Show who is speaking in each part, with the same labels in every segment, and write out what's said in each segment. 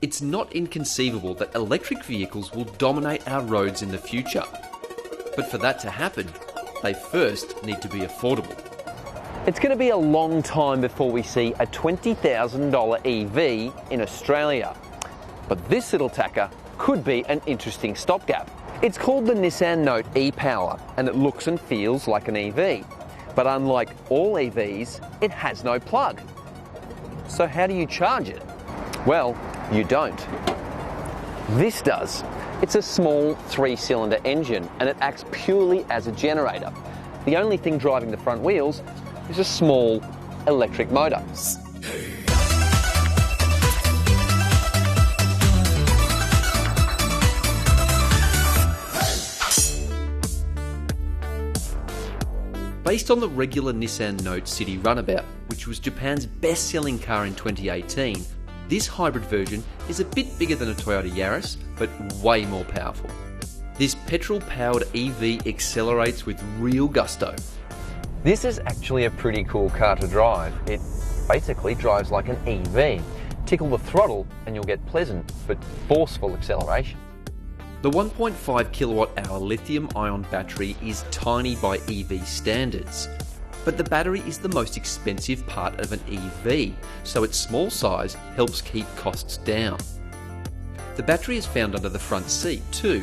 Speaker 1: It's not inconceivable that electric vehicles will dominate our roads in the future. But for that to happen, they first need to be affordable.
Speaker 2: It's going to be a long time before we see a $20,000 EV in Australia. But this little tacker could be an interesting stopgap. It's called the Nissan Note e-Power, and it looks and feels like an EV. But unlike all EVs, it has no plug. So how do you charge it? Well, you don't. This does. It's a small 3-cylinder engine, and it acts purely as a generator. The only thing driving the front wheels is a small electric motor.
Speaker 1: Based on the regular Nissan Note City Runabout, which was Japan's best-selling car in 2018, this hybrid version is a bit bigger than a Toyota Yaris, but way more powerful. This petrol-powered EV accelerates with real gusto.
Speaker 2: This is actually a pretty cool car to drive. It basically drives like an EV. Tickle the throttle and you'll get pleasant but forceful acceleration.
Speaker 1: The 1.5 kilowatt-hour lithium-ion battery is tiny by EV standards, but the battery is the most expensive part of an EV, so its small size helps keep costs down. The battery is found under the front seat too,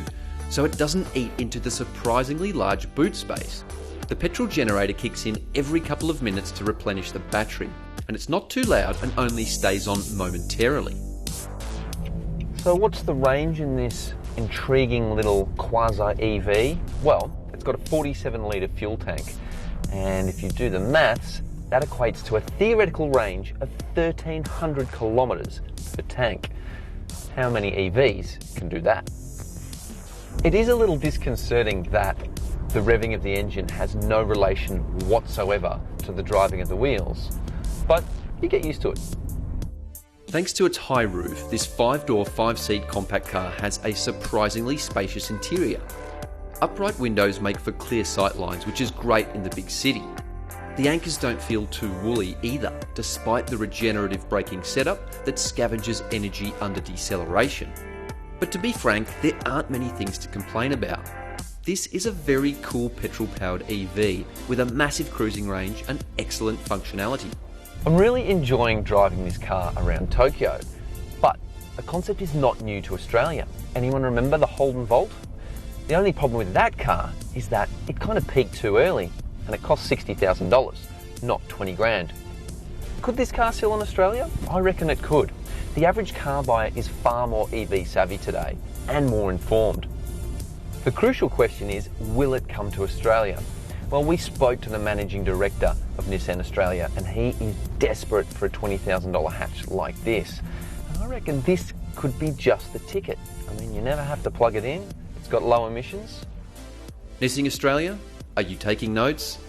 Speaker 1: so it doesn't eat into the surprisingly large boot space. The petrol generator kicks in every couple of minutes to replenish the battery, and it's not too loud and only stays on momentarily.
Speaker 2: So what's the range in this intriguing little quasi-EV? Well, it's got a 47-litre fuel tank, and if you do the maths, that equates to a theoretical range of 1,300 kilometres per tank. How many EVs can do that? It is a little disconcerting that the revving of the engine has no relation whatsoever to the driving of the wheels, but you get used to it.
Speaker 1: Thanks to its high roof, this 5-door, 5-seat compact car has a surprisingly spacious interior. Upright windows make for clear sight lines, which is great in the big city. The anchors don't feel too woolly either, despite the regenerative braking setup that scavenges energy under deceleration. But to be frank, there aren't many things to complain about. This is a very cool petrol-powered EV with a massive cruising range and excellent functionality.
Speaker 2: I'm really enjoying driving this car around Tokyo, but the concept is not new to Australia. Anyone remember the Holden Volt? The only problem with that car is that it kind of peaked too early, and it cost $60,000, not 20 grand. Could this car sell in Australia? I reckon it could. The average car buyer is far more EV savvy today, and more informed. The crucial question is, will it come to Australia? Well, we spoke to the managing director of Nissan Australia, and he is desperate for a $20,000 hatch like this. And I reckon this could be just the ticket. I mean, you never have to plug it in. It's got low emissions.
Speaker 1: Nissan Australia, are you taking notes?